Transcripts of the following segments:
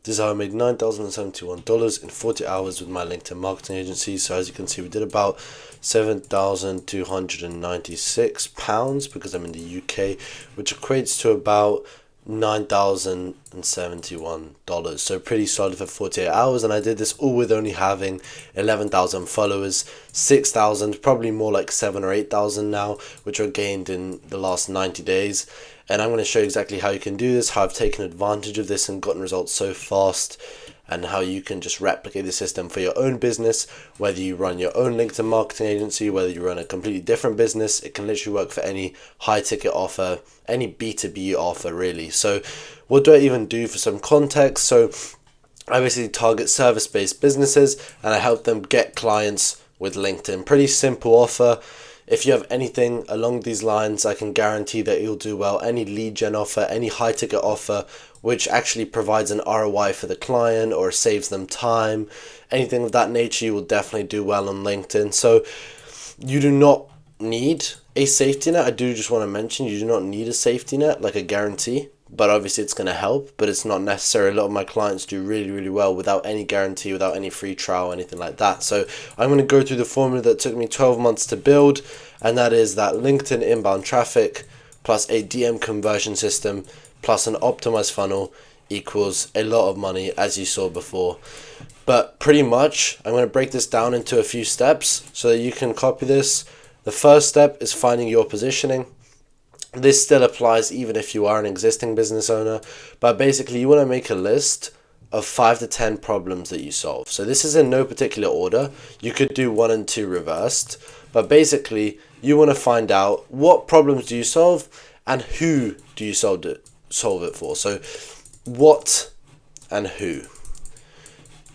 This is how I made $9,071 in 40 hours with my LinkedIn marketing agency. So as you can see, we did about £7,296 because I'm in the UK, which equates to about $9,071. So pretty solid for 48 hours. And I did this all with only having 11,000 followers, 6,000, probably more like 7 or 8,000 now, which were gained in the last 90 days. And I'm going to show you exactly how you can do this, how I've taken advantage of this and gotten results so fast, and how you can just replicate the system for your own business, whether you run your own LinkedIn marketing agency, whether you run a completely different business. It can literally work for any high ticket offer, any B2B offer really. So what do I even do for some context? So I basically target service-based businesses and I help them get clients with LinkedIn. Pretty simple offer. If you have anything along these lines, I can guarantee that you'll do well. Any lead gen offer, any high ticket offer, which actually provides an ROI for the client or saves them time, anything of that nature, you will definitely do well on LinkedIn. So you do not need a safety net. I do just want to mention, you do not need a safety net, like a guarantee, but obviously it's going to help, but it's not necessary. A lot of my clients do really, really well without any guarantee, without any free trial, anything like that. So I'm going to go through the formula that took me 12 months to build, and that is that LinkedIn inbound traffic plus a DM conversion system plus an optimized funnel equals a lot of money, as you saw before. But pretty much, I'm going to break this down into a few steps so that you can copy this. The first step is finding your positioning. This still applies even if you are an existing business owner, but basically you want to make a list of 5 to 10 problems that you solve. So this is in no particular order. You could do 1 and 2 reversed, but basically you want to find out what problems do you solve and who do you solve it for. So what and who.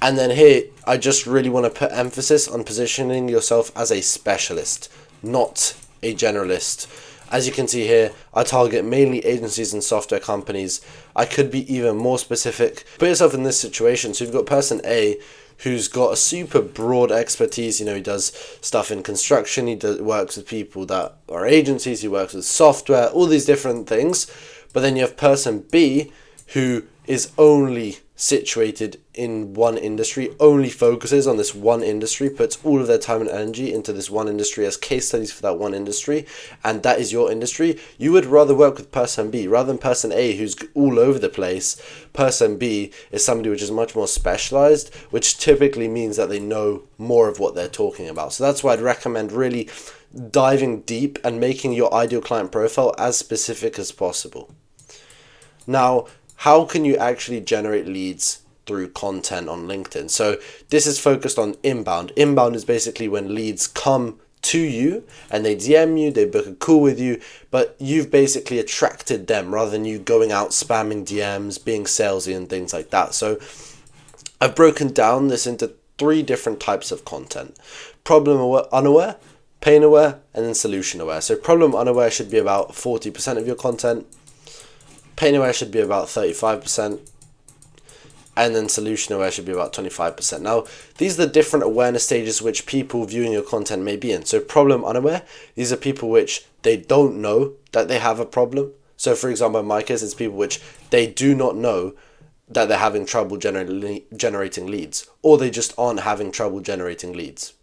And then here, I just really want to put emphasis on positioning yourself as a specialist, not a generalist. As you can see here, I target mainly agencies and software companies. I could be even more specific. Put yourself in this situation. So you've got person A who's got a super broad expertise. You know, he does stuff in construction. He works with people that are agencies. He works with software, all these different things. But then you have person B who is only situated in one industry, only focuses on this one industry, puts all of their time and energy into this one industry as case studies for that one industry, and that is your industry. You would rather work with person B rather than person A who's all over the place. Person B is somebody which is much more specialized, which typically means that they know more of what they're talking about. So that's why I'd recommend really diving deep and making your ideal client profile as specific as possible. Now, how can you actually generate leads through content on LinkedIn? So this is focused on inbound. Inbound is basically when leads come to you and they DM you, they book a call with you, but you've basically attracted them rather than you going out spamming DMs, being salesy and things like that. So I've broken down this into 3 different types of content: problem unaware, pain aware, and then solution aware. So problem unaware should be about 40% of your content. Pain aware should be about 35%, and then solution aware should be about 25%. Now, these are the different awareness stages which people viewing your content may be in. So problem unaware, these are people which they don't know that they have a problem. So for example, in my case, it's people which they do not know that they're having trouble generating leads, or they just aren't having trouble generating leads.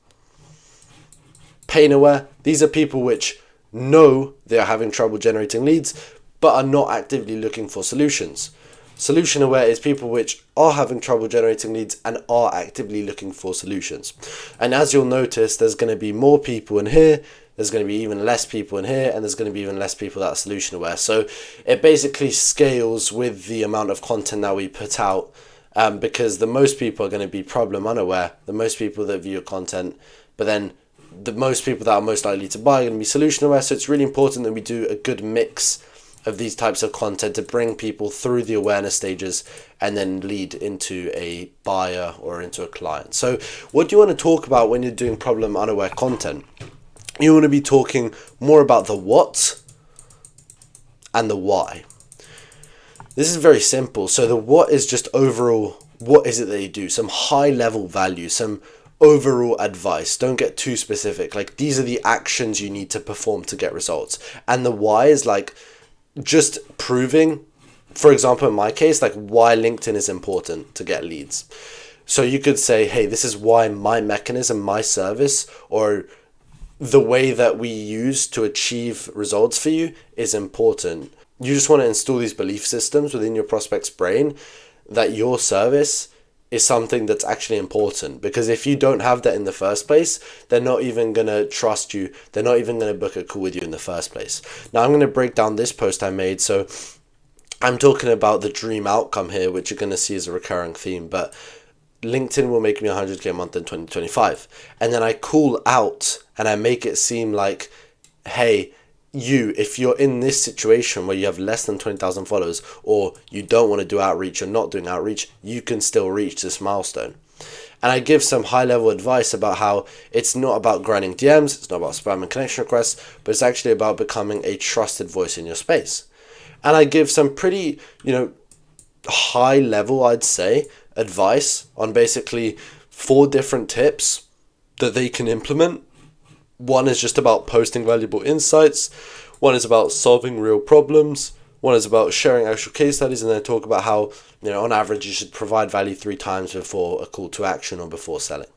Pain aware, these are people which know they're having trouble generating leads, but are not actively looking for solutions. Solution aware is people which are having trouble generating leads and are actively looking for solutions. And as you'll notice, there's going to be more people in here, there's going to be even less people in here, and there's going to be even less people that are solution aware. So it basically scales with the amount of content that we put out, because the most people are going to be problem unaware, the most people that view your content, but then the most people that are most likely to buy are going to be solution aware. So it's really important that we do a good mix of these types of content to bring people through the awareness stages and then lead into a buyer or into a client. So what do you want to talk about when you're doing problem unaware content? You want to be talking more about the what and the why. This is very simple. So the what is just overall, what is it that you do? Some high level value, some overall advice. Don't get too specific. Like, these are the actions you need to perform to get results. And the why is like just proving for example, in my case, like why LinkedIn is important to get leads. So you could say, hey, this is why my mechanism, my service, or the way that we use to achieve results for you is important. You just want to install these belief systems within your prospect's brain that your service is something that's actually important. Because if you don't have that in the first place, they're not even going to trust you. They're not even going to book a call with you in the first place. Now I'm going to break down this post I made. So I'm talking about the dream outcome here, which you're going to see as a recurring theme. But LinkedIn will make me 100K a month in 2025. And then I call out and I make it seem like, hey, if you're in this situation where you have less than 20,000 followers, or you don't want to do outreach, or not doing outreach, you can still reach this milestone. And I give some high level advice about how it's not about grinding DMs, it's not about spamming connection requests, but it's actually about becoming a trusted voice in your space. And I give some pretty, high level, I'd say, advice on basically 4 different tips that they can implement. One is just about posting valuable insights. One is about solving real problems. One is about sharing actual case studies, and then talk about how, on average, you should provide value 3 times before a call to action or before selling.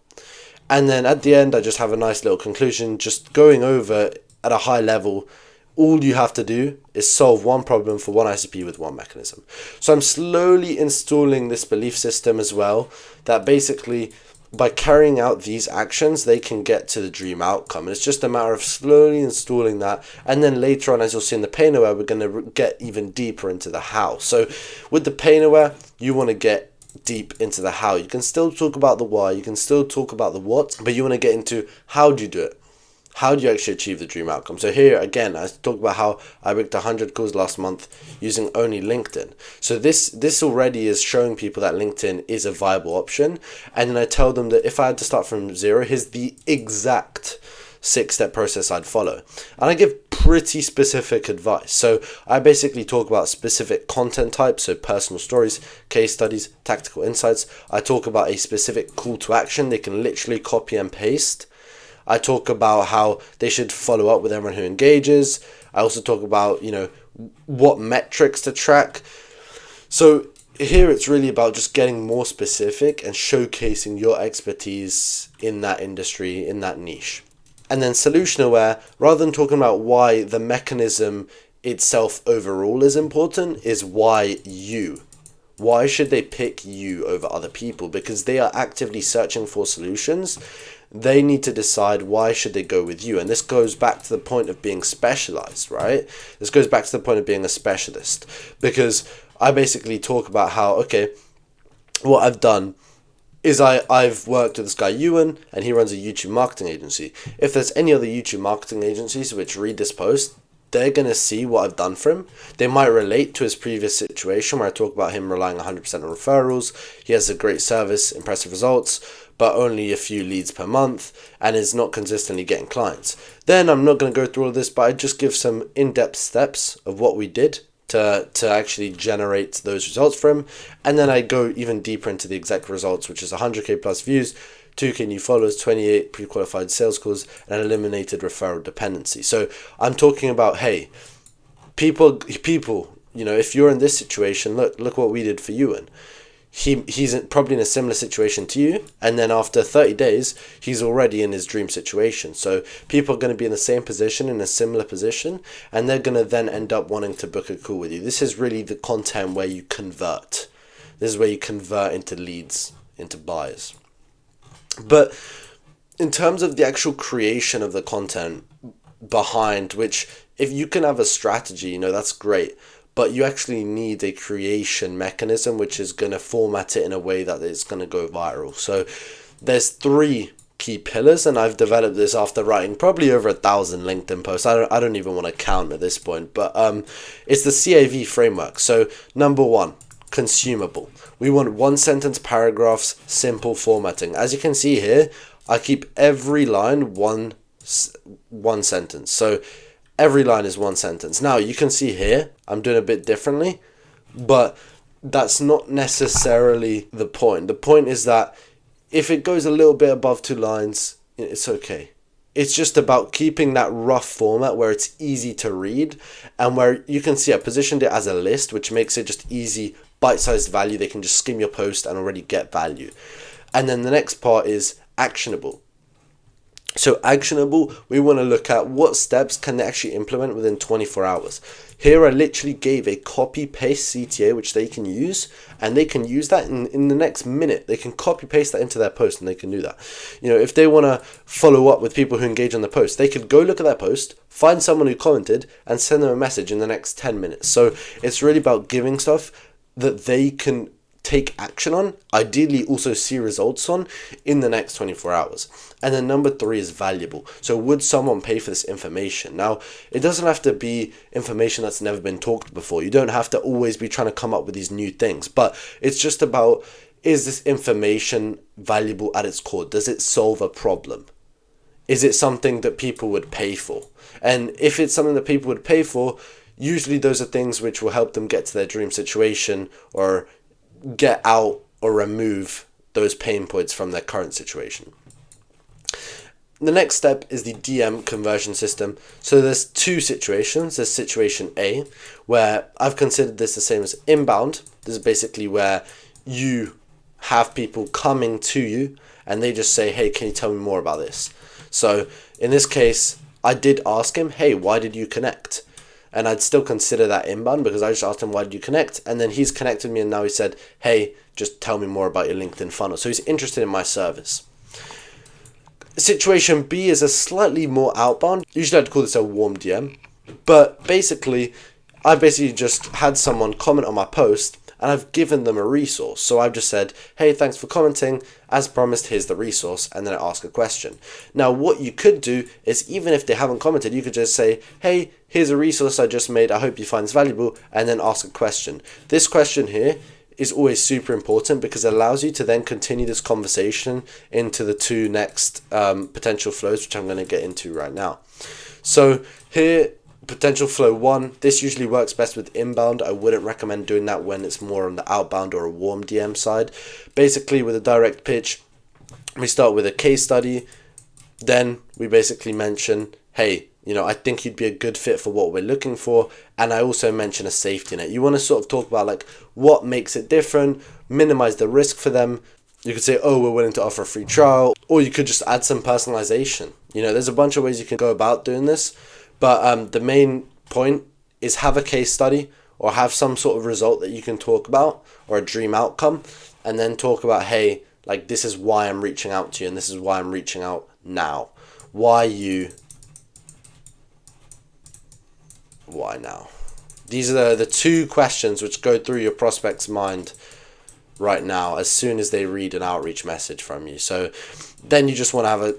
And then at the end, I just have a nice little conclusion, just going over at a high level. All you have to do is solve one problem for one ICP with one mechanism. So I'm slowly installing this belief system as well, that basically by carrying out these actions, they can get to the dream outcome. And it's just a matter of slowly installing that. And then later on, as you'll see in the pain aware, we're going to get even deeper into the how. So with the pain aware, you want to get deep into the how. You can still talk about the why, you can still talk about the what, but you want to get into how do you do it? How do you actually achieve the dream outcome? So here, again, I talk about how I booked 100 calls last month using only LinkedIn. So this already is showing people that LinkedIn is a viable option. And then I tell them that if I had to start from zero, here's the exact 6-step process I'd follow. And I give pretty specific advice. So I basically talk about specific content types, so personal stories, case studies, tactical insights. I talk about a specific call to action they can literally copy and paste. I talk about how they should follow up with everyone who engages. I also talk about, what metrics to track. So here it's really about just getting more specific and showcasing your expertise in that industry, in that niche. And then solution aware, rather than talking about why the mechanism itself overall is important, is why you. Why should they pick you over other people? Because they are actively searching for solutions. They need to decide why should they go with you. And this goes back to the point of being specialized, right? This goes back to the point of being a specialist. Because I basically talk about how, okay, what I've done is I've worked with this guy Ewan, and he runs a YouTube marketing agency. If there's any other YouTube marketing agencies which read this post, they're going to see what I've done for him. They might relate to his previous situation where I talk about him relying 100% on referrals. He has a great service, impressive results, but only a few leads per month, and is not consistently getting clients. Then I'm not going to go through all of this, but I just give some in-depth steps of what we did to actually generate those results for him. And then I go even deeper into the exact results, which is 100K plus views, 2K new followers, 28 pre-qualified sales calls, and eliminated referral dependency. So I'm talking about, hey, people, if you're in this situation, look what we did for Ewan. He's probably in a similar situation to you, and then after 30 days, he's already in his dream situation. So people are going to be in the same position, in a similar position, and they're going to then end up wanting to book a call with you. This is really the content where you convert. This is where you convert into leads, into buyers. But in terms of the actual creation of the content behind, which if you can have a strategy, that's great. But you actually need a creation mechanism which is going to format it in a way that it's going to go viral. So there's 3 key pillars, and I've developed this after writing probably over 1,000 LinkedIn posts. I don't even want to count at this point, but it's the CAV framework. So number 1, consumable. We want 1-sentence paragraphs, simple formatting. As you can see here, I keep every line one sentence. So every line is 1 sentence. Now you can see here, I'm doing a bit differently, but that's not necessarily the point. The point is that if it goes a little bit above 2 lines, it's okay. It's just about keeping that rough format where it's easy to read, and where you can see I positioned it as a list, which makes it just easy, bite-sized value. They can just skim your post and already get value. And then the next part is actionable. So actionable, we want to look at what steps can they actually implement within 24 hours. Here I literally gave a copy paste CTA which they can use, and they can use that in the next minute. They can copy paste that into their post, and they can do that. You know, if they want to follow up with people who engage on the post, they could go look at that post, find someone who commented, and send them a message in the next 10 minutes. So it's really about giving stuff that they can take action on, ideally also see results on in the next 24 hours. And then number 3 is valuable. So would someone pay for this information? Now, it doesn't have to be information that's never been talked before. You don't have to always be trying to come up with these new things, but it's just about, is this information valuable at its core? Does it solve a problem? Is it something that people would pay for? And if it's something that people would pay for, usually those are things which will help them get to their dream situation, or get out or remove those pain points from their current situation. The next step is the DM conversion system. So there's 2 situations. There's situation A, where I've considered this the same as inbound. This is basically where you have people coming to you and they just say, hey, can you tell me more about this? So in this case, I did ask him, hey, why did you connect? And I'd still consider that inbound, because I just asked him, why did you connect? And then he's connected me, and now he said, hey, just tell me more about your LinkedIn funnel. So he's interested in my service. Situation B is a slightly more outbound. Usually I'd call this a warm DM. But basically, I just had someone comment on my post, and I've given them a resource. So I've just said, hey, thanks for commenting. As promised, here's the resource. And then I ask a question. Now, what you could do is, even if they haven't commented, you could just say, hey, here's a resource I just made. I hope you find this valuable. And then ask a question. This question here is always super important, because it allows you to then continue this conversation into the 2 next potential flows, which I'm going to get into right now. So here, potential flow 1, this usually works best with inbound. I wouldn't recommend doing that when it's more on the outbound or a warm DM side. Basically, with a direct pitch, we start with a case study. Then we basically mention, hey, you know, I think you'd be a good fit for what we're looking for. And I also mention a safety net. You want to sort of talk about like what makes it different, minimize the risk for them. You could say, oh, we're willing to offer a free trial, or you could just add some personalization. You know, there's a bunch of ways you can go about doing this. But the main point is have a case study, or have some sort of result that you can talk about, or a dream outcome, and then talk about, hey, like, this is why I'm reaching out to you, and this is why I'm reaching out now. Why now? These are the 2 questions which go through your prospect's mind right now as soon as they read an outreach message from you. So then you just want to have a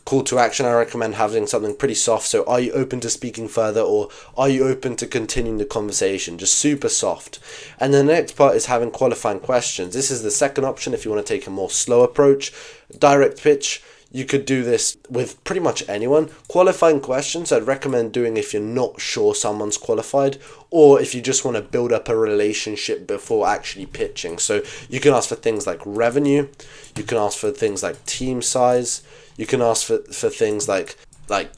call to action. I recommend having something pretty soft. So are you open to speaking further, or are you open to continuing the conversation? Just super soft. And the next part is having qualifying questions. This is the second option if you want to take a more slow approach. Direct pitch, you could do this with pretty much anyone. Qualifying questions I'd recommend doing if you're not sure someone's qualified, or if you just want to build up a relationship before actually pitching. So you can ask for things like revenue, you can ask for things like team size, you can ask for things like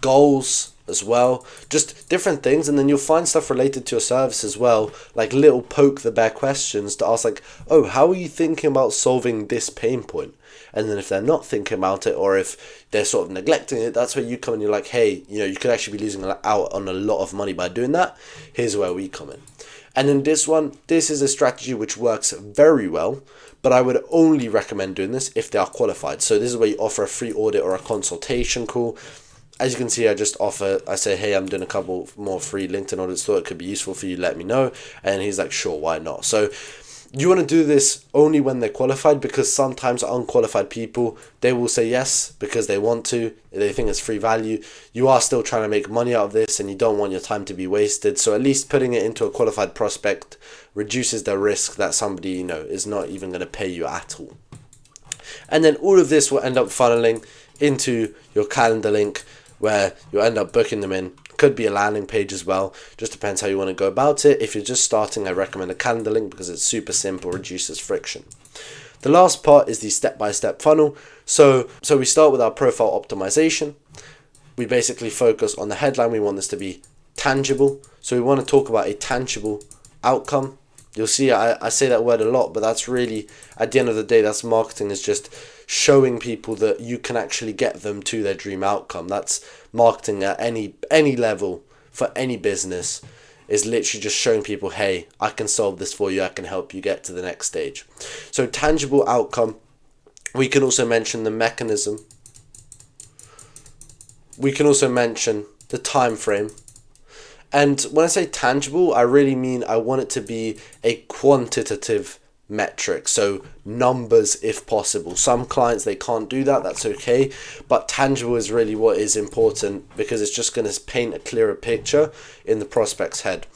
goals as well, just different things. And then you'll find stuff related to your service as well, like little poke the bear questions to ask, like, oh, how are you thinking about solving this pain point? And then if they're not thinking about it, or if they're sort of neglecting it, that's where you come in. You're like, hey, you know, you could actually be losing out on a lot of money by doing that. Here's where we come in. And then this is a strategy which works very well, but I would only recommend doing this if they are qualified. So this is where you offer a free audit or a consultation call. As you can see, I say, hey, I'm doing a couple more free LinkedIn audits, thought it could be useful for you, let me know. And he's like, sure, why not? So you want to do this only when they're qualified, because sometimes unqualified people, they will say yes because they want to, they think it's free value. You are still trying to make money out of this, and you don't want your time to be wasted. So at least putting it into a qualified prospect reduces the risk that somebody, you know, is not even going to pay you at all. And then all of this will end up funneling into your calendar link, where you'll end up booking them in. Could be a landing page as well, just depends how you want to go about it. If you're just starting, I recommend a calendar link because it's super simple, reduces friction. The last part is the step-by-step funnel. So we start with our profile optimization. we basically focus on the headline. We want this to be tangible. So we want to talk about a tangible outcome. You'll see I say that word a lot, but that's really, at the end of the day, that's marketing, is just showing people that you can actually get them to their dream outcome. That's marketing at any level for any business, is literally just showing people, hey, I can solve this for you. I can help you get to the next stage. So tangible outcome. We can also mention the mechanism. We can also mention the time frame. And when I say tangible, I really mean I want it to be a quantitative metric, so numbers if possible. Some clients, they can't do that, that's okay, but tangible is really what is important, because it's just going to paint a clearer picture in the prospect's head.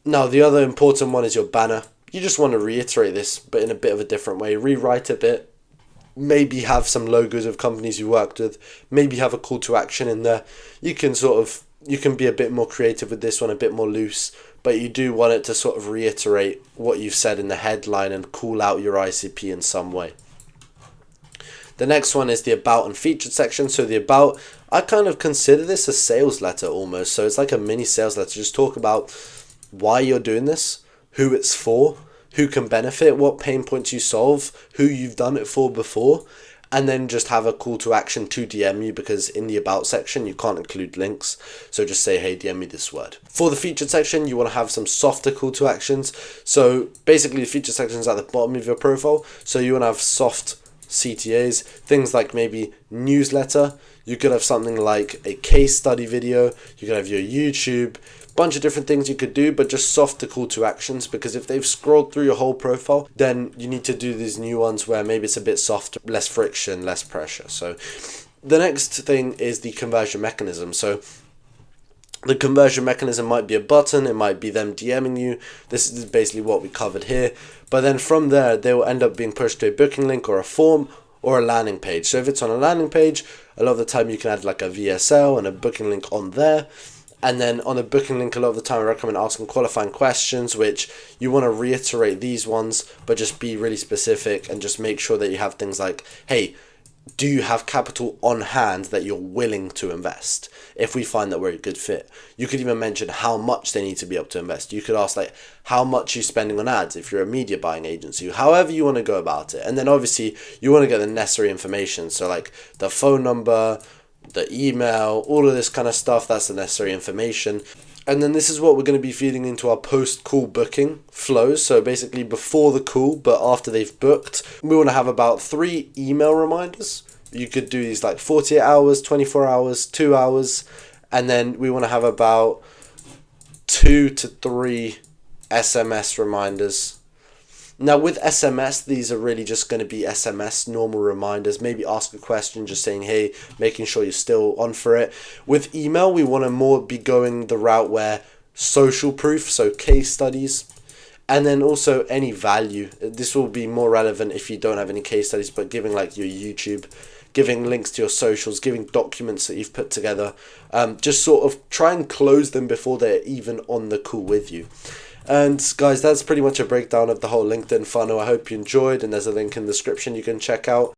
Now, the other important one is your banner. You just want to reiterate this, but in a bit of a different way. Rewrite a bit, maybe have some logos of companies you worked with, maybe have a call to action in there. You can be a bit more creative with this one, a bit more loose, but you do want it to sort of reiterate what you've said in the headline and call out your ICP in some way. The next one is the about and featured section. So the about, I kind of consider this a sales letter almost. So it's like a mini sales letter. Just talk about why you're doing this, who it's for, who can benefit, what pain points you solve, who you've done it for before, and then just have a call to action to DM you, because in the about section you can't include links. So just say, hey, DM me this word. For the featured section, you want to have some softer call to actions. So basically the featured section is at the bottom of your profile. So you want to have soft CTAs, things like maybe newsletter. You could have something like a case study video. You could have your YouTube, bunch of different things you could do, but just softer call to actions, because if they've scrolled through your whole profile, then you need to do these new ones where maybe it's a bit softer, less friction, less pressure. So the next thing is the conversion mechanism. So the conversion mechanism might be a button, it might be them DMing you. This is basically what we covered here. But then from there, they will end up being pushed to a booking link or a form or a landing page. So if it's on a landing page, a lot of the time you can add like a VSL and a booking link on there. And then on a booking link, a lot of the time I recommend asking qualifying questions, which you want to reiterate these ones, but just be really specific and just make sure that you have things like, hey, do you have capital on hand that you're willing to invest? If we find that we're a good fit, you could even mention how much they need to be able to invest. You could ask like, how much are you spending on ads if you're a media buying agency, however you want to go about it. And then obviously you want to get the necessary information. So like the phone number, the email, all of this kind of stuff, that's the necessary information. And then this is what we're going to be feeding into our post-call booking flows. So basically before the call, but after they've booked, we want to have about 3 email reminders. You could do these like 48 hours, 24 hours, 2 hours. And then we want to have about 2 to 3 SMS reminders. Now with SMS, these are really just going to be SMS normal reminders. Maybe ask a question, just saying, hey, making sure you're still on for it. With email, we want to more be going the route where social proof, so case studies, and then also any value. This will be more relevant if you don't have any case studies, but giving like your YouTube, giving links to your socials, giving documents that you've put together. Just sort of try and close them before they're even on the call with you. And guys, that's pretty much a breakdown of the whole LinkedIn funnel. I hope you enjoyed, and there's a link in the description you can check out.